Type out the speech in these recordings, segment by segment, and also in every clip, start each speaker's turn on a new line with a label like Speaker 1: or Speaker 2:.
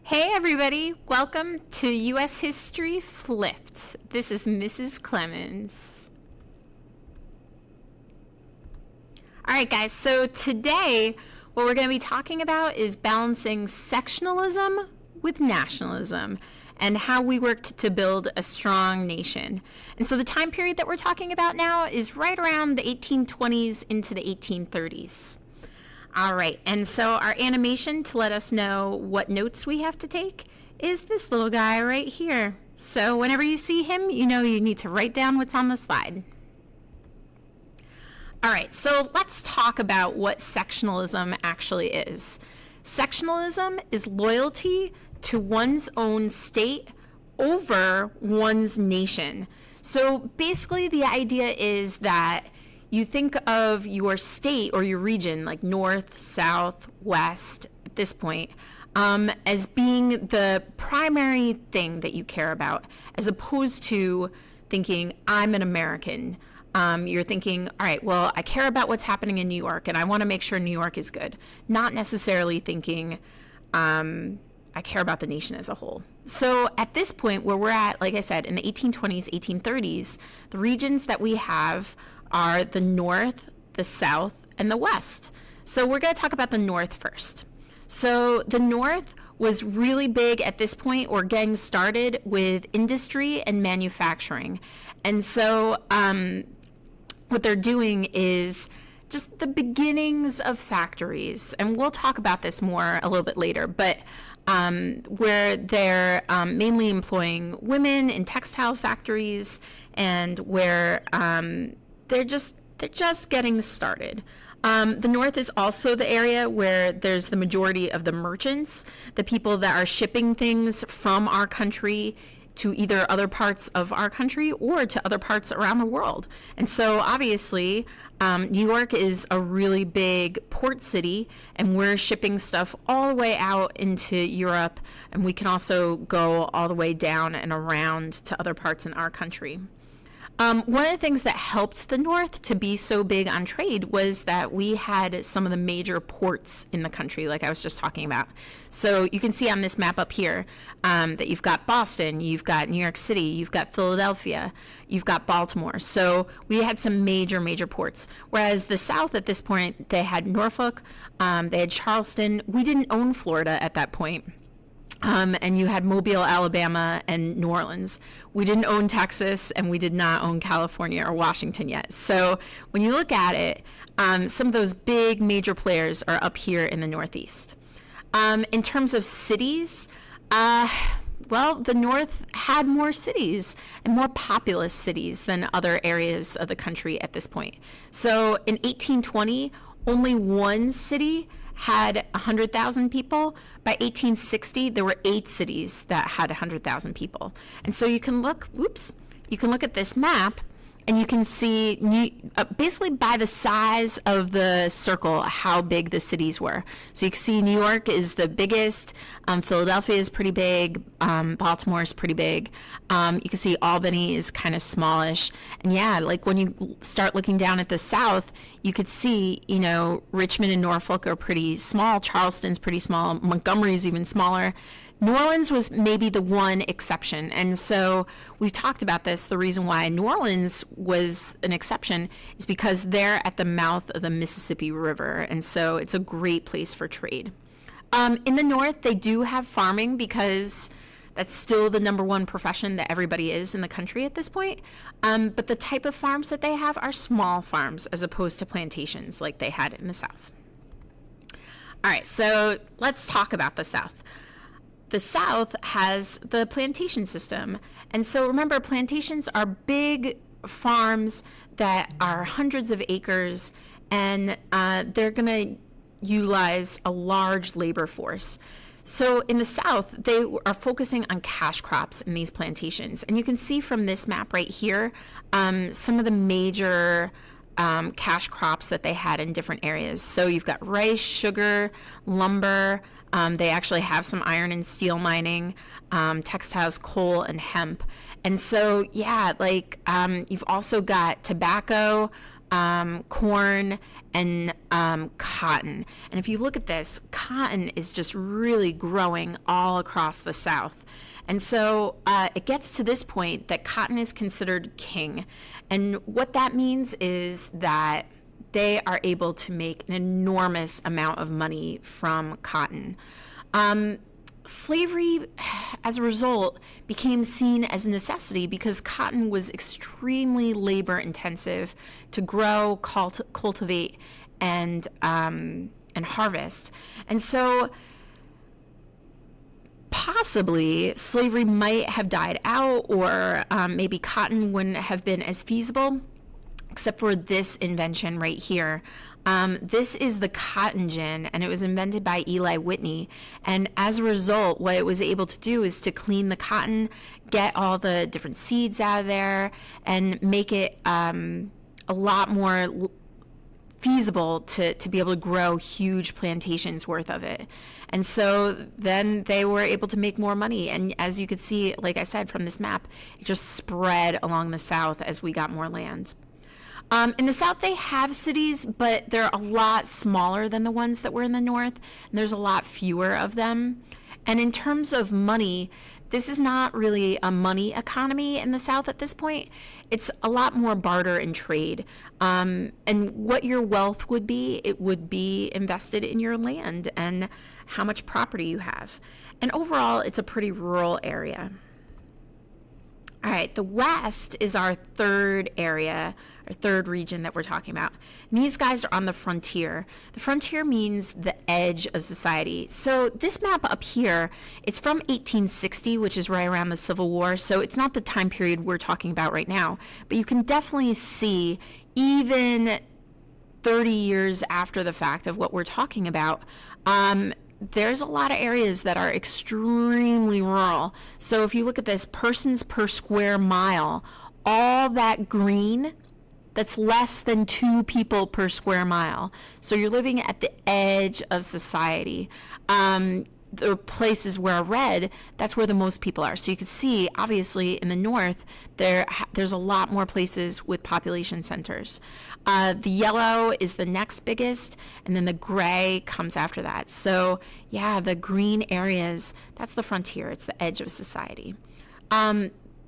Speaker 1: Hey everybody, welcome to U.S. History Flipped. This is Mrs. Clemens. Alright guys, so today what we're going to be talking about is balancing sectionalism with nationalism and how we worked to build a strong nation. And so the time period that we're talking about now is right around the 1820s into the 1830s. All right, and so our animation to let us know what notes we have to take is this little guy right here. So whenever you see him, you know you need to write down what's on the slide. All right, so let's talk about what sectionalism actually is. Sectionalism is loyalty to one's own state over one's nation. So basically the idea is that you think of your state or your region, like north, south, west, at this point, as being the primary thing that you care about, as opposed to thinking, I'm an American. You're thinking, all right, well, I care about what's happening in New York, and I want to make sure New York is good. Not necessarily thinking, I care about the nation as a whole. So at this point where we're at, like I said, in the 1820s, 1830s, the regions that we have are the North, the South, and the West. So we're going to talk about the North first. So the North was really big at this point, or getting started with industry and manufacturing. And so what they're doing is just the beginnings of factories. And we'll talk about this more a little bit later, but where they're mainly employing women in textile factories, and where they're just getting started. The North is also the area where there's the majority of the merchants, the people that are shipping things from our country to either other parts of our country or to other parts around the world. And so obviously, New York is a really big port city, and we're shipping stuff all the way out into Europe, and we can also go all the way down and around to other parts in our country. One of the things that helped the North to be so big on trade was that we had some of the major ports in the country, like I was just talking about. So you can see on this map up here that you've got Boston, you've got New York City, you've got Philadelphia, you've got Baltimore. So we had some major ports. Whereas the South at this point, they had Norfolk, they had Charleston. We didn't own Florida at that point. And you had Mobile, Alabama, and New Orleans. We didn't own Texas, and we did not own California or Washington yet. So when you look at it, some of those big major players are up here in the Northeast. In terms of cities, well, the North had more cities and more populous cities than other areas of the country at this point. So in 1820, only one city had 100,000 people. By 1860, there were 8 cities that had 100,000 people. And so you can look at this map, and you can see basically by the size of the circle how big the cities were. So you can see New York is the biggest, Philadelphia is pretty big, Baltimore is pretty big. You can see Albany is kind of smallish. And yeah, like when you start looking down at the South, you could see, Richmond and Norfolk are pretty small, Charleston's pretty small, Montgomery's even smaller. New Orleans was maybe the one exception. And so we've talked about this. The reason why New Orleans was an exception is because they're at the mouth of the Mississippi River. And so it's a great place for trade. In the North, they do have farming because that's still the number one profession that everybody is in the country at this point. But the type of farms that they have are small farms as opposed to plantations like they had in the South. All right, so let's talk about the South. The South has the plantation system. And so remember, plantations are big farms that are hundreds of acres, and they're going to utilize a large labor force. So in the South, they are focusing on cash crops in these plantations. And you can see from this map right here, some of the major cash crops that they had in different areas. So you've got rice, sugar, lumber. They actually have some iron and steel mining, textiles, coal, and hemp. And so, yeah, you've also got tobacco, corn, and cotton. And if you look at this, cotton is just really growing all across the South. And so it gets to this point that cotton is considered king. And what that means is that they are able to make an enormous amount of money from cotton. Slavery, as a result, became seen as a necessity because cotton was extremely labor intensive to grow, cultivate, and harvest. And so possibly slavery might have died out, or maybe cotton wouldn't have been as feasible, except for this invention right here. This is the cotton gin, and it was invented by Eli Whitney. And as a result, what it was able to do is to clean the cotton, get all the different seeds out of there, and make it a lot more feasible to be able to grow huge plantations worth of it. And so then they were able to make more money. And as you could see, like I said, from this map, it just spread along the South as we got more land. In the South, they have cities, but they're a lot smaller than the ones that were in the North, and there's a lot fewer of them. And in terms of money, this is not really a money economy in the South at this point. It's a lot more barter and trade. And what your wealth would be, it would be invested in your land and how much property you have. And overall, it's a pretty rural area. All right, the West is our third area, our third region that we're talking about. And these guys are on the frontier. The frontier means the edge of society. So this map up here, it's from 1860, which is right around the Civil War. So it's not the time period we're talking about right now, but you can definitely see even 30 years after the fact of what we're talking about, there's a lot of areas that are extremely rural. So if you look at this, persons per square mile, all that green, that's less than 2 people per square mile. So you're living at the edge of society. The places where red, that's where the most people are. So you can see, obviously, in the North, there's a lot more places with population centers. The yellow is the next biggest, and then the gray comes after that. So yeah, the green areas, that's the frontier. It's the edge of society.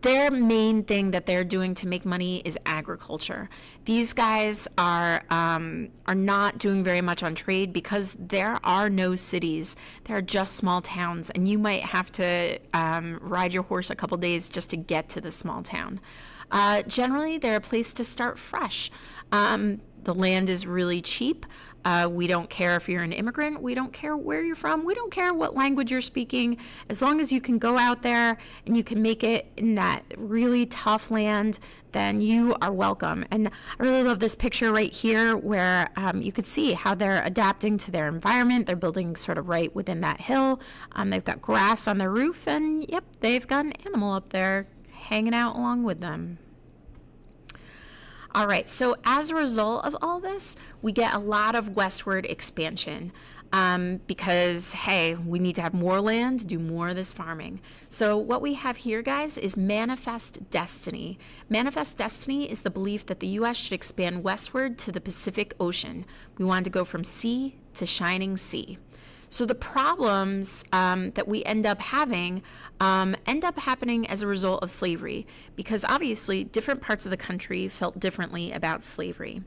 Speaker 1: Their main thing that they're doing to make money is agriculture. These guys are not doing very much on trade because there are no cities. There are just small towns, and you might have to ride your horse a couple days just to get to the small town. Generally, they're a place to start fresh. The land is really cheap. We don't care if you're an immigrant. We don't care where you're from. We don't care what language you're speaking. As long as you can go out there and you can make it in that really tough land, then you are welcome. And I really love this picture right here where you could see how they're adapting to their environment. They're building sort of right within that hill. They've got grass on their roof, and yep, they've got an animal up there hanging out along with them. All right, so as a result of all this, we get a lot of westward expansion because, hey, we need to have more land to do more of this farming. So what we have here, guys, is manifest destiny. Manifest destiny is the belief that the U.S. should expand westward to the Pacific Ocean. We wanted to go from sea to shining sea. So the problems that we end up having end up happening as a result of slavery, because obviously different parts of the country felt differently about slavery.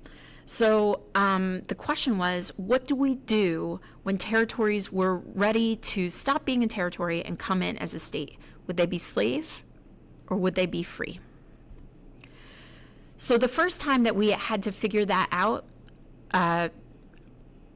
Speaker 1: So the question was, what do we do when territories were ready to stop being a territory and come in as a state? Would they be slave or would they be free? So the first time that we had to figure that out,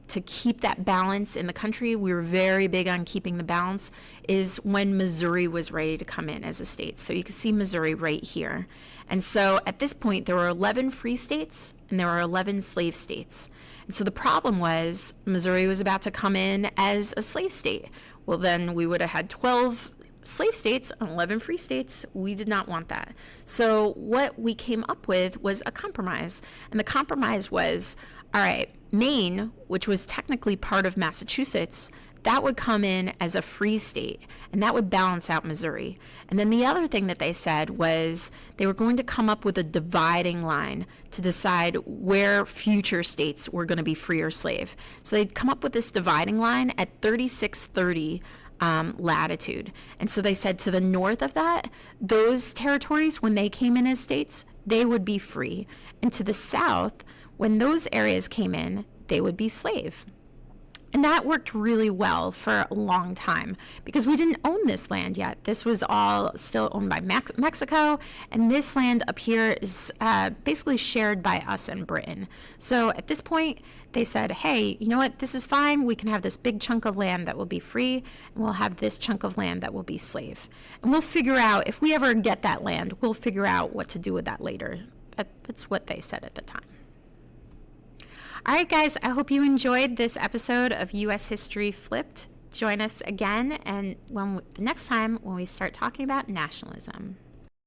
Speaker 1: to keep that balance in the country, we were very big on keeping the balance, is when Missouri was ready to come in as a state. So you can see Missouri right here. And so at this point, there were 11 free states and there were 11 slave states. And so the problem was Missouri was about to come in as a slave state. Well, then we would have had 12 slave states and 11 free states. We did not want that. So what we came up with was a compromise. And the compromise was, all right, Maine, which was technically part of Massachusetts, that would come in as a free state, and that would balance out Missouri. And then the other thing that they said was they were going to come up with a dividing line to decide where future states were going to be free or slave. So they'd come up with this dividing line at 3630 latitude. And so they said to the north of that, those territories, when they came in as states, they would be free. And to the south, when those areas came in, they would be slave. And that worked really well for a long time because we didn't own this land yet. This was all still owned by Mexico, and this land up here is basically shared by us and Britain. So at this point, they said, hey, you know what, this is fine. We can have this big chunk of land that will be free, and we'll have this chunk of land that will be slave. And we'll figure out, if we ever get that land, we'll figure out what to do with that later. That's what they said at the time. All right, guys, I hope you enjoyed this episode of U.S. History Flipped. Join us again and the next time when we start talking about nationalism.